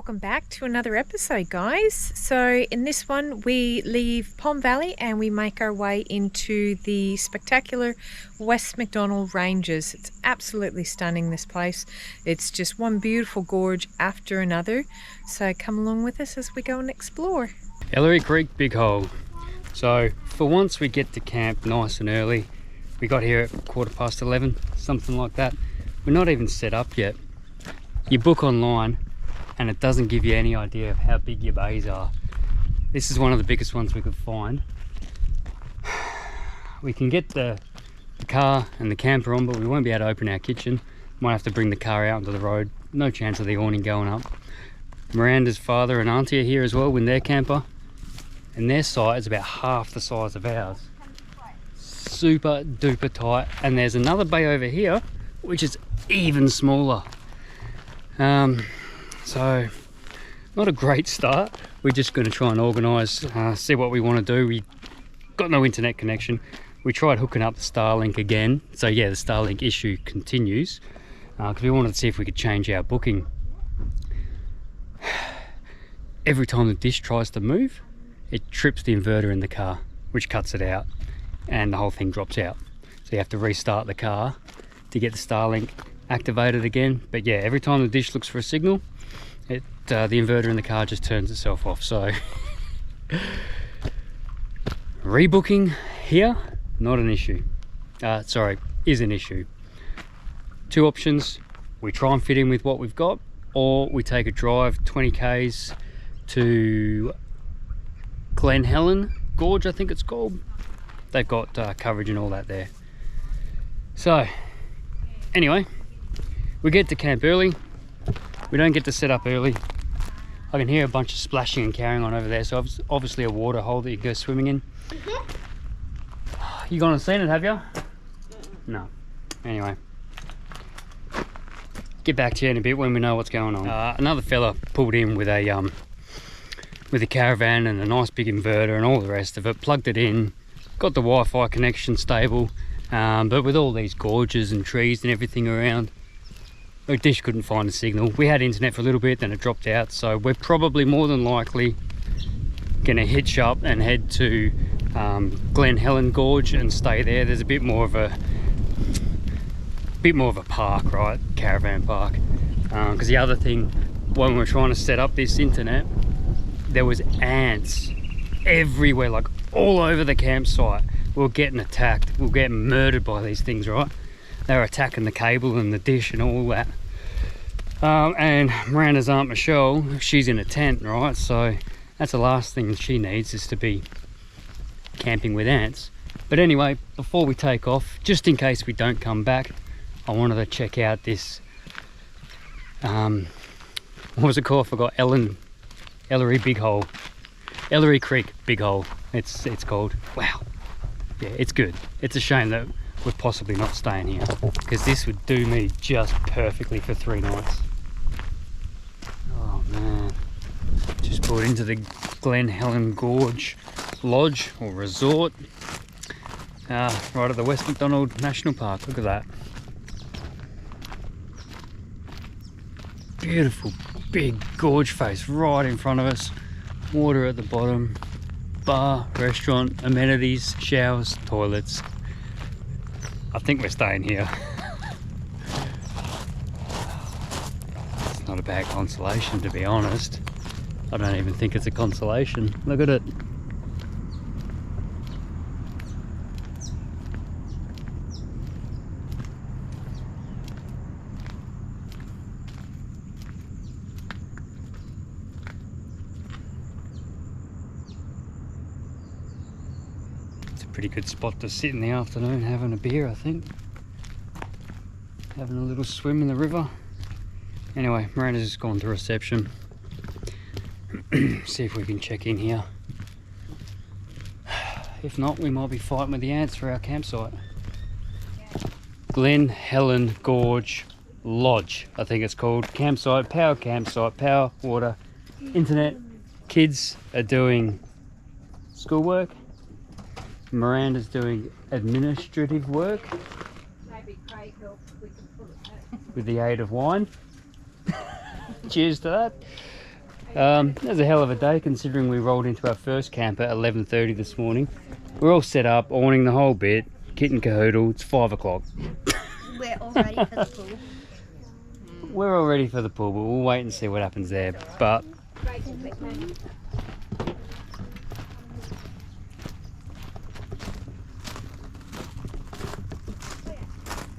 Welcome back to another episode, guys. So in this one we leave Palm Valley and we make our way into the spectacular West MacDonnell Ranges. It's absolutely stunning, this place. It's just one beautiful gorge after another. So come along with us as we go and explore. Ellery Creek Big Hole. So for once we get to camp nice and early. We got here at 11:15, something like that. We're not even set up yet. You book online and it doesn't give you any idea of how big your bays are. This is one of the biggest ones we could find. We can get the car and the camper on, but we won't be able to open our kitchen. Might have to bring the car out onto the road. No chance of the awning going up. Miranda's father and auntie are here as well with their camper, and their site is about half the size of ours. Super duper tight. And there's another bay over here which is even smaller. So not a great start. We're just going to try and organise, see what we want to do. We got no internet connection. We tried hooking up the Starlink again. So yeah, the Starlink issue continues because we wanted to see if we could change our booking. Every time the dish tries to move, it trips the inverter in the car, which cuts it out, and the whole thing drops out. So you have to restart the car to get the Starlink activated again. But yeah, every time the dish looks for a signal, the inverter in the car just turns itself off. So rebooking here, not an issue. Is an issue. Two options: we try and fit in with what we've got, or we take a drive 20 k's to Glen Helen Gorge, I think it's called. They've got coverage and all that there. So anyway, we get to camp early. We don't get to set up early. I can hear a bunch of splashing and carrying on over there, so it's obviously a water hole that you go swimming in. You gone and seen it, have you? No. Anyway, get back to you in a bit when we know what's going on. Another fella pulled in with a caravan and a nice big inverter and all the rest of it, plugged it in, got the Wi-Fi connection stable, but with all these gorges and trees and everything around, the dish couldn't find a signal. We had internet for a little bit, then it dropped out, so we're probably more than likely gonna hitch up and head to Glen Helen Gorge and stay there. There's a bit more of a park, right? Caravan park. Because the other thing, when we were trying to set up this internet, there was ants everywhere, like all over the campsite. We were getting attacked. We were getting murdered by these things, right? They were attacking the cable and the dish and all that. And Miranda's Aunt Michelle, she's in a tent, right? So that's the last thing she needs, is to be camping with ants. But anyway, before we take off, just in case we don't come back, I wanted to check out this, what was it called? I forgot. Ellery Big Hole. Ellery Creek Big Hole, it's called. Wow. Yeah, it's good. It's a shame that we're possibly not staying here, because this would do me just perfectly for 3 nights. Oh man. Just pulled into the Glen Helen Gorge Lodge or Resort, right at the West MacDonnell National Park. Look at that. Beautiful big gorge face right in front of us. Water at the bottom. Bar, restaurant, amenities, showers, toilets. I think we're staying here. It's not a bad consolation, to be honest. I don't even think it's a consolation. Look at it. Pretty good spot to sit in the afternoon having a beer, I think. Having a little swim in the river. Anyway, Miranda's just gone to reception. See if we can check in here. If not, we might be fighting with the ants for our campsite. Glen Helen Gorge Lodge, I think it's called. Campsite, power, water, internet. Kids are doing schoolwork. Miranda's doing administrative work. Maybe Craig helps if we can pull it back. With the aid of wine. Cheers to that. That was a hell of a day considering we rolled into our first camp at 11:30 this morning. We're all set up, awning the whole bit, kit and cahoodle. It's 5 o'clock. We're all ready for the pool. We're all ready for the pool, but we'll wait and see what happens there. But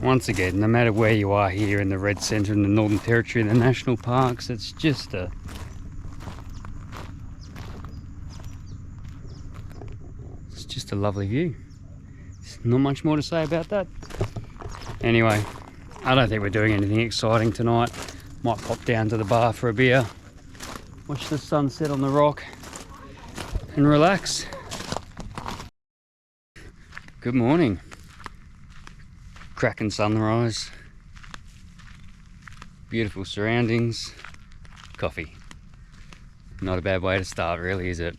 once again, no matter where you are here in the Red Centre in the Northern Territory and the national parks, it's just a lovely view. There's not much more to say about that. Anyway, I don't think we're doing anything exciting tonight. Might pop down to the bar for a beer, watch the sunset on the rock and relax. Good morning. Cracking sunrise, beautiful surroundings, coffee. Not a bad way to start really, is it?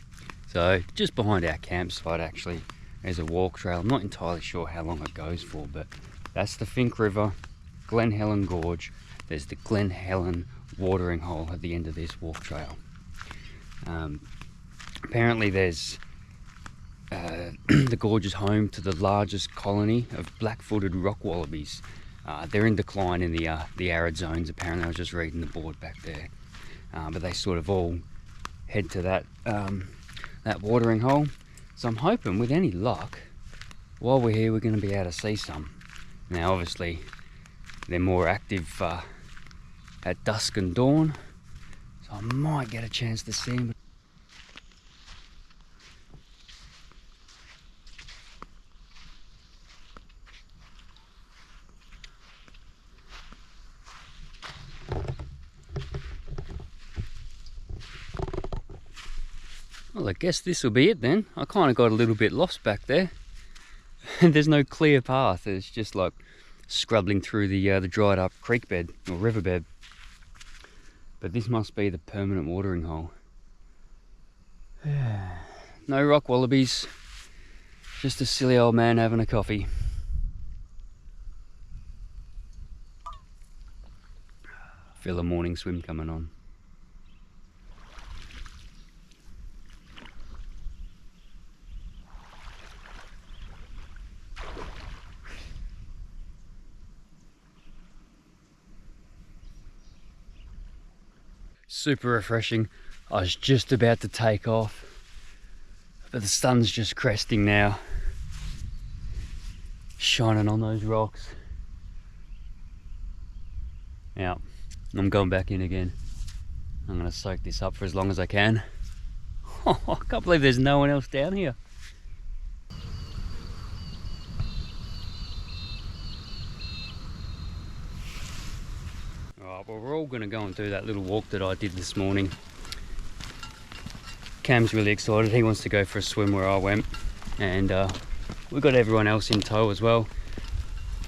So just behind our campsite actually there's a walk trail. I'm not entirely sure how long it goes for, but that's the Finke River, Glen Helen Gorge. There's the Glen Helen watering hole at the end of this walk trail. Apparently there's the gorge is home to the largest colony of black-footed rock wallabies. They're in decline in the arid zones. Apparently, I was just reading the board back there, but they sort of all head to that watering hole. So I'm hoping, with any luck, while we're here, we're going to be able to see some. Now, obviously, they're more active at dusk and dawn, so I might get a chance to see them. Well, I guess this will be it then. I kind of got a little bit lost back there. And there's no clear path. It's just like scrubbing through the dried up creek bed or riverbed. But this must be the permanent watering hole. No rock wallabies. Just a silly old man having a coffee. Feel a morning swim coming on. Super refreshing. I was just about to take off, but the sun's just cresting now, shining on those rocks. Now, I'm going back in again. I'm going to soak this up for as long as I can. Oh, I can't believe there's no one else down here. Alright, well, we're all going to go and do that little walk that I did this morning. Cam's really excited. He wants to go for a swim where I went, and we've got everyone else in tow as well.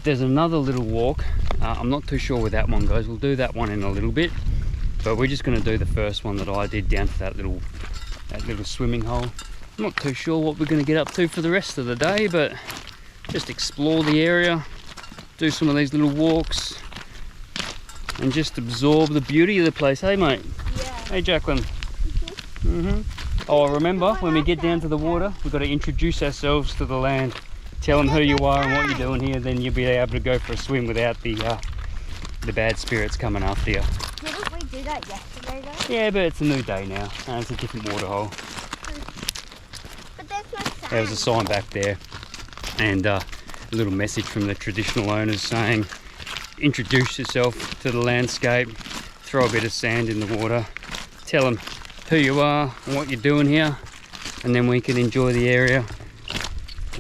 There's another little walk. I'm not too sure where that one goes. We'll do that one in a little bit, but we're just going to do the first one that I did down to that little swimming hole. I'm not too sure what we're going to get up to for the rest of the day, but just explore the area, do some of these little walks, and just absorb the beauty of the place. Hey mate. Yeah. Hey Jacqueline. Oh, remember when we get down to the water, we've got to introduce ourselves to the land. Tell them who you are and what you're doing here, then you'll be able to go for a swim without the bad spirits coming after you. Didn't we do that yesterday though? Yeah, but it's a new day now, and it's a different water hole. But there's no sign. There was a sign back there, and a little message from the traditional owners saying, introduce yourself to the landscape, throw a bit of sand in the water, tell them who you are and what you're doing here, and then we can enjoy the area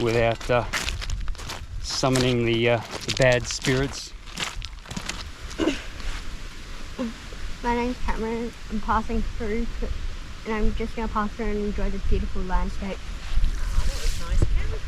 without summoning the bad spirits. My name's Cameron. I'm passing through, and I'm just going to pass through and enjoy this beautiful landscape. Oh, that was nice, Cameron.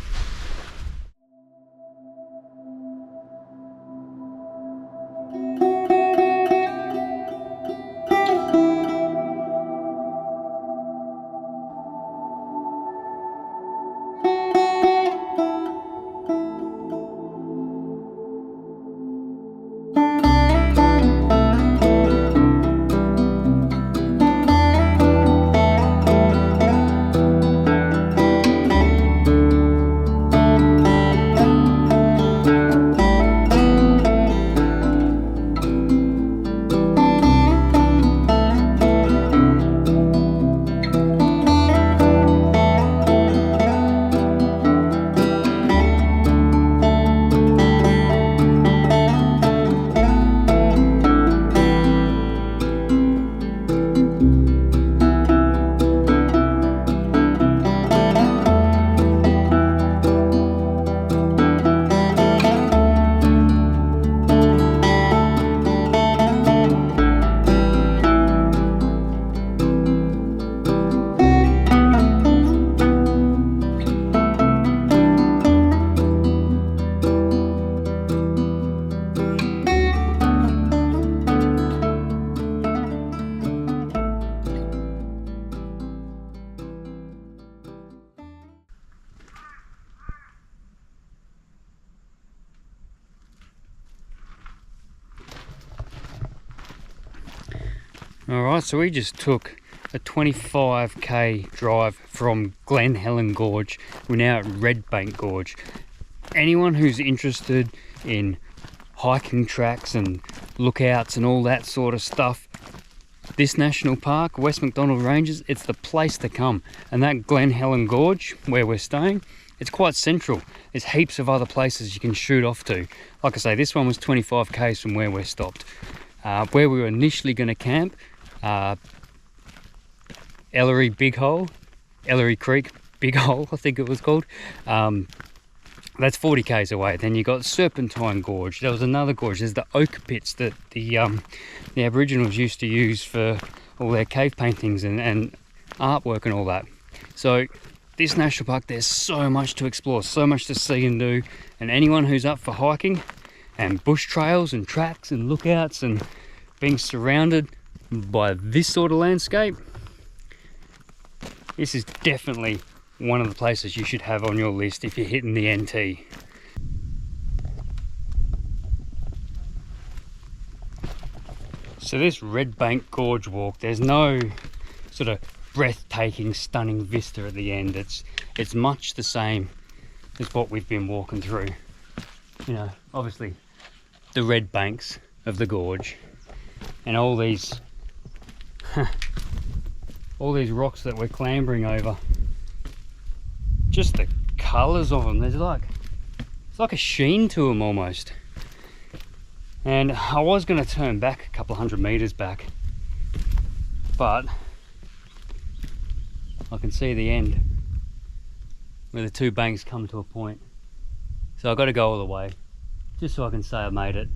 Alright, so we just took a 25k drive from Glen Helen Gorge. We're now at Bank Gorge. Anyone who's interested in hiking tracks and lookouts and all that sort of stuff, this national park, West MacDonnell Ranges, it's the place to come. And that Glen Helen Gorge, where we're staying, it's quite central. There's heaps of other places you can shoot off to. Like I say, this one was 25k's from where we're stopped. Where we were initially going to camp, Ellery Creek Big Hole, I think it was called. That's 40k's away. Then you got Serpentine Gorge. There was another gorge. There's the Orche Pits that the Aboriginals used to use for all their cave paintings and artwork and all that. So this national park, there's so much to explore, so much to see and do. And anyone who's up for hiking and bush trails and tracks and lookouts and being surrounded by this sort of landscape, this is definitely one of the places you should have on your list if you're hitting the NT. So this Bank Gorge walk, there's no sort of breathtaking, stunning vista at the end. It's much the same as what we've been walking through. You know, obviously the red banks of the gorge and all these rocks that we're clambering over. Just the colours of them, it's like a sheen to them almost. And I was going to turn back a couple of 100 meters back, but I can see the end where the two banks come to a point, so I've got to go all the way just so I can say I made it.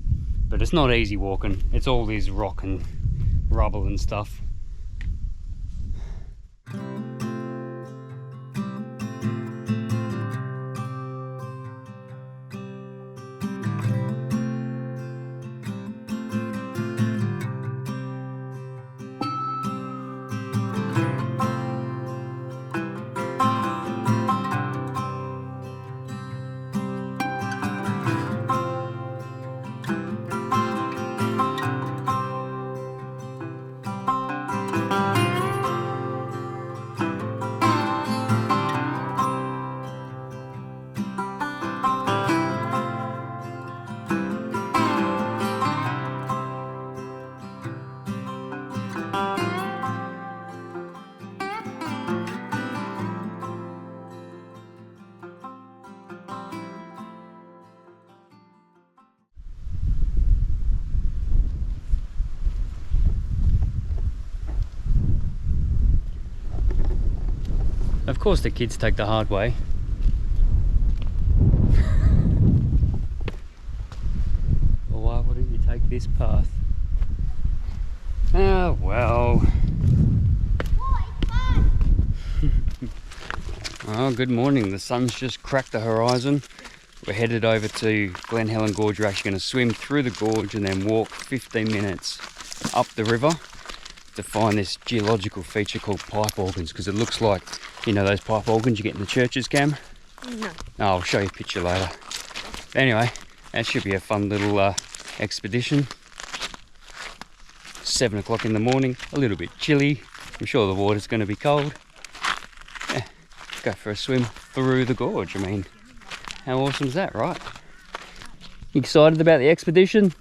But it's not easy walking, it's all this rock and rubble and stuff. Of course the kids take the hard way. Well, why wouldn't you take this path? Oh well. Oh, good morning. The sun's just cracked the horizon. We're headed over to Glen Helen Gorge. We're actually going to swim through the gorge and then walk 15 minutes up the river to find this geological feature called pipe organs, because it looks like, you know, those pipe organs you get in the churches, Cam? No. Oh, I'll show you a picture later. Anyway, that should be a fun little expedition. 7 o'clock in the morning, a little bit chilly. I'm sure the water's going to be cold. Yeah, go for a swim through the gorge. I mean, how awesome is that, right? You excited about the expedition?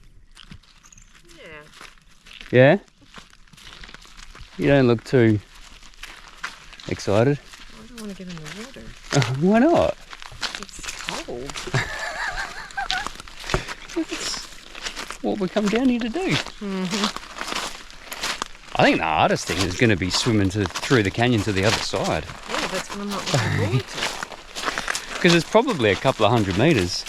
Yeah. Yeah? You don't look too excited. I don't want to get in the water. Why not? It's cold. That's what we come down here to do. Mm-hmm. I think the hardest thing is going to be swimming through the canyon to the other side. Yeah, that's what I'm not looking forward to. Because it's probably a couple of 100 metres.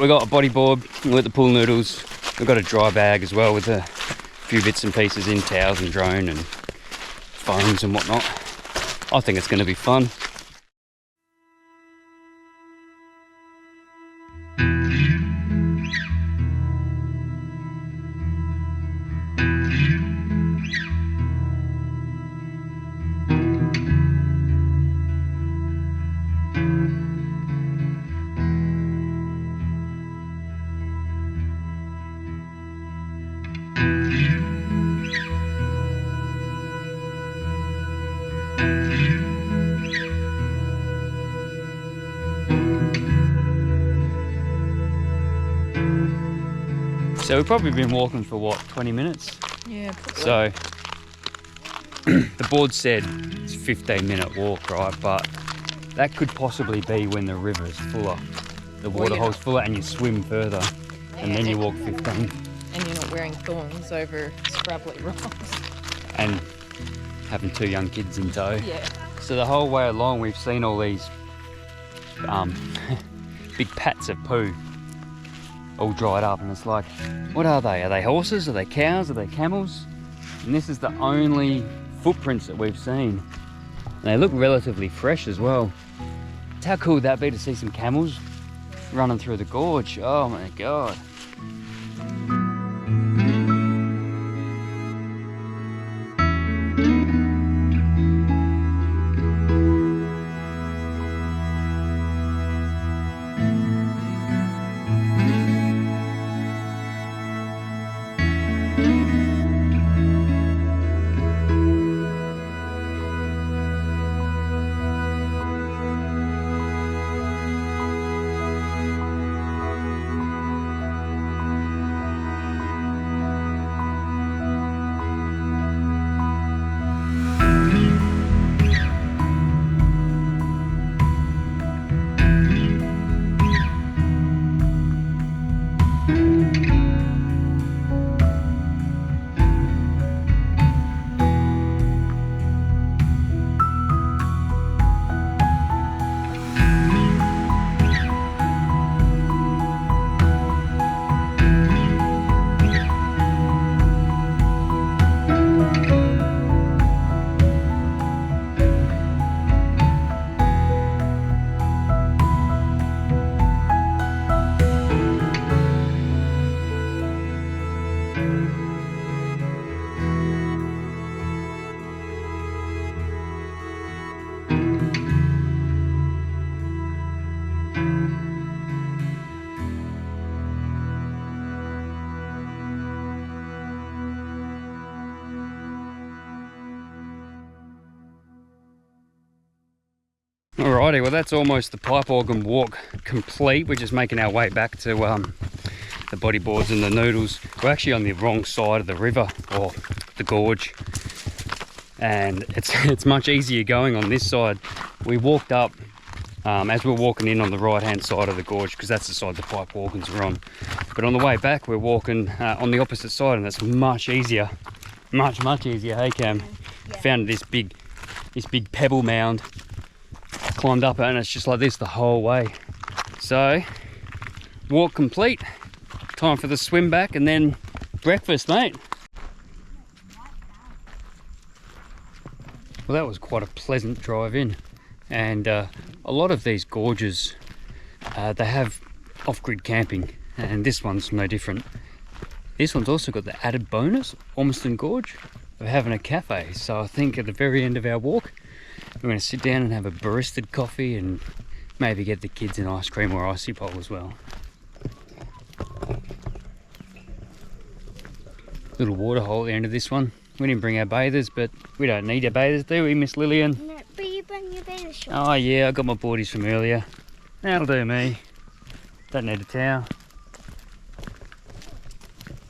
We've got a bodyboard, we've got the pool noodles, we've got a dry bag as well with a few bits and pieces in, towels and drone and phones and whatnot. I think it's going to be fun. So we've probably been walking for what, 20 minutes? Yeah. So the board said it's a 15-minute walk, right? But that could possibly be when the river's fuller, the water hole's fuller, and you swim further, and then you walk 15. And you're not wearing thongs over scrabbly rocks. And having 2 young kids in tow. Yeah. So the whole way along we've seen all these big pats of poo all dried up, and it's like, what are they? Are they horses? Are they cows? Are they camels? And this is the only footprints that we've seen. And they look relatively fresh as well. How cool would that be to see some camels running through the gorge? Oh my God. Alrighty, well that's almost the pipe organ walk complete. We're just making our way back to the bodyboards and the noodles. We're actually on the wrong side of the river, or the gorge, and it's much easier going on this side. We walked up as we're walking in on the right hand side of the gorge, because that's the side the pipe organs are on. But on the way back we're walking on the opposite side, and that's much easier. Much easier, hey Cam? Yeah. Found this big pebble mound, climbed up it, and it's just like this the whole way. So walk complete, time for the swim back and then breakfast, mate. Well, that was quite a pleasant drive in, and a lot of these gorges they have off-grid camping, and this one's no different. This one's also got the added bonus, Ormiston Gorge, of having a cafe. So I think at the very end of our walk we're going to sit down and have a baristed coffee, and maybe get the kids an ice cream or icy pole as well. Little water hole at the end of this one. We didn't bring our bathers, but we don't need our bathers, do we, Miss Lillian? No, but you bring your bathing shorts. Oh yeah, I got my boardies from earlier. That'll do me. Don't need a towel.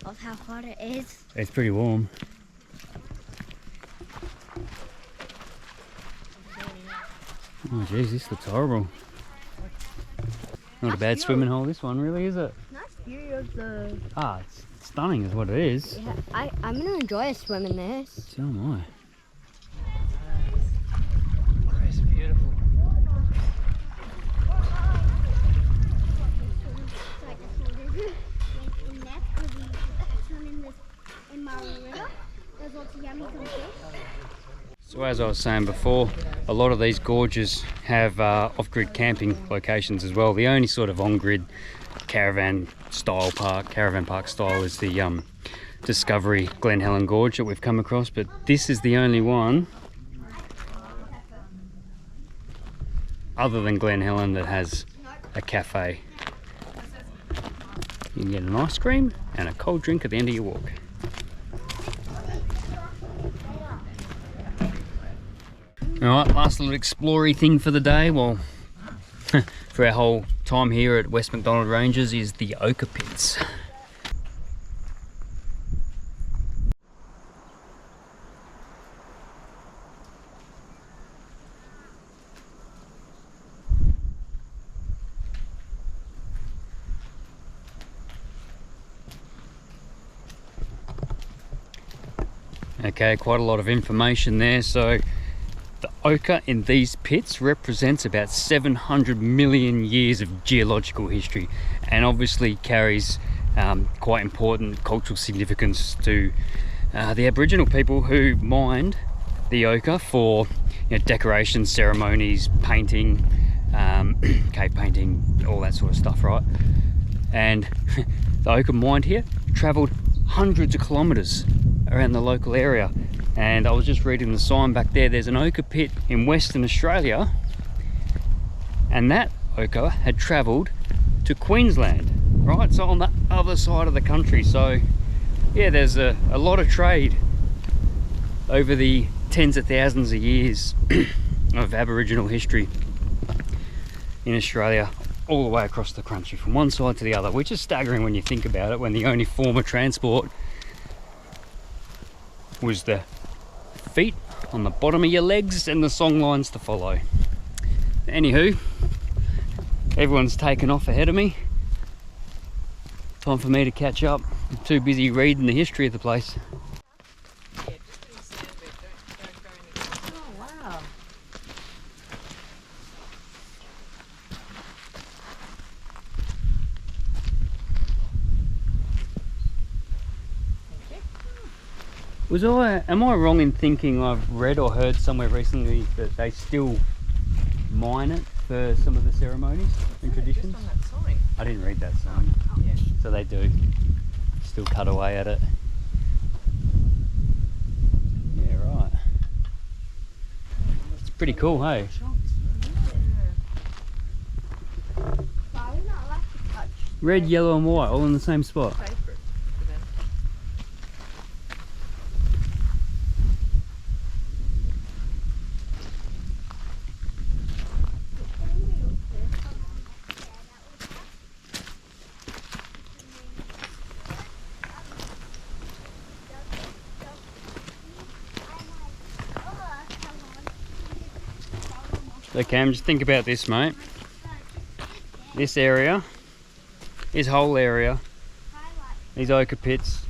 Of how hot it is. It's pretty warm. Oh geez, this looks horrible. Not a bad swimming hole, this one, really, is it? Nice view of the... Ah, it's stunning is what it is. Yeah, I'm going to enjoy swimming this. So am I. It's beautiful. So as I was saying before, a lot of these gorges have off-grid camping locations as well. The only sort of on-grid caravan park style is the Discovery Glen Helen Gorge that we've come across, but this is the only one other than Glen Helen that has a cafe. You can get an ice cream and a cold drink at the end of your walk. Alright, last little explory thing for the day. Well, for our whole time here at West MacDonnell Ranges is the Orche Pits. Okay, quite a lot of information there. So the ochre in these pits represents about 700 million years of geological history, and obviously carries quite important cultural significance to the Aboriginal people who mined the ochre for, you know, decoration, ceremonies, painting, cave painting, all that sort of stuff, right? And the ochre mined here travelled hundreds of kilometres around the local area. And I was just reading the sign back there. There's an ochre pit in Western Australia, and that ochre had travelled to Queensland, right? So on the other side of the country. So yeah, there's a lot of trade over the tens of thousands of years of Aboriginal history in Australia, all the way across the country from one side to the other, which is staggering when you think about it, when the only form of transport was the feet on the bottom of your legs and the song lines to follow. Anywho, everyone's taken off ahead of me. Time for me to catch up. I'm too busy reading the history of the place. Oh, wow. Am I wrong in thinking I've read or heard somewhere recently that they still mine it for some of the ceremonies and traditions? Just on that sign. I didn't read that sign. Yeah. So they do still cut away at it. Yeah, right. It's pretty cool, hey? Why are we not allowed to touch? Red, yellow and white, all in the same spot. Sacred for them. So Cam, just think about this, mate. This area, this whole area, these ochre pits,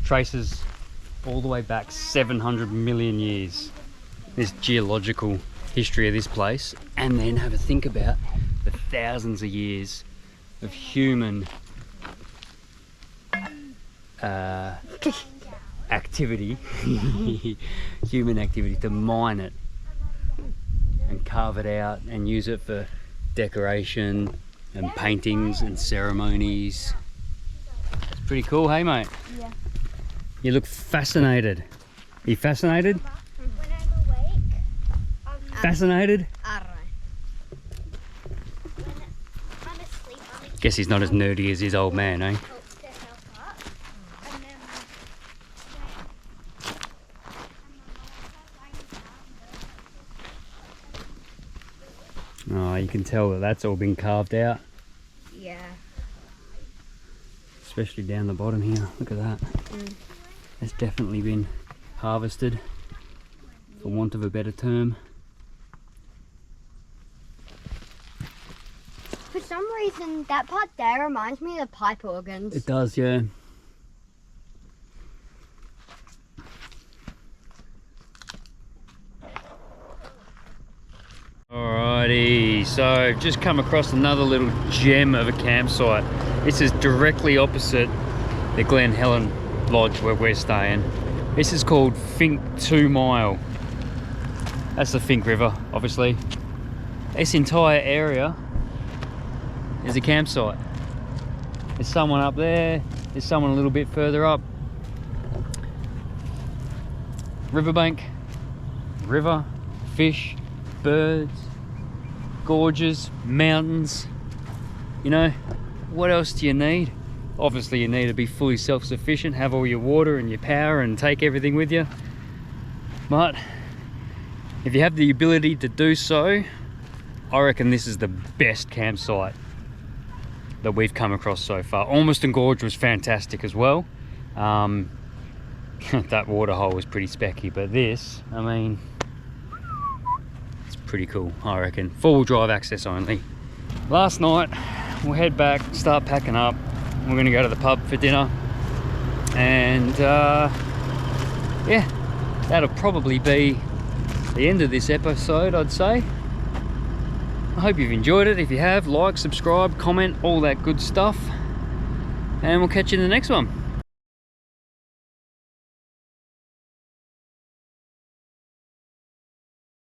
traces all the way back 700 million years. This geological history of this place, and then have a think about the thousands of years of human activity, human activity to mine it and carve it out and use it for decoration and paintings and ceremonies. It's pretty cool, hey mate? Yeah. You look fascinated. Are you fascinated? When I'm awake, Fascinated? I don't know. When I'm asleep, I'm Guess he's not as nerdy as his old man, eh? helps yourself up. And then Oh, you can tell that that's all been carved out, yeah. especially down the bottom here. Look at that. It's definitely been harvested, for want of a better term. For some reason, that part there reminds me of pipe organs. It does, yeah. Alrighty, so I've just come across another little gem of a campsite. This is directly opposite the Glen Helen lodge where we're staying. This is called Fink 2 Mile. That's the Fink River, obviously. This entire area is a campsite. There's someone up there, there's someone a little bit further up. Riverbank, river, fish, birds, gorges, mountains. You know, what else do you need? Obviously you need to be fully self-sufficient, have all your water and your power and take everything with you. But if you have the ability to do so, I reckon this is the best campsite that we've come across so far. Ormiston Gorge was fantastic as well. That water hole was pretty specky, but this, I mean, it's pretty cool, I reckon. 4-wheel drive access only. Last night, we'll head back, start packing up. We're gonna go to the pub for dinner. And yeah, that'll probably be the end of this episode, I'd say. I hope you've enjoyed it. If you have, like, subscribe, comment, all that good stuff, and we'll catch you in the next one.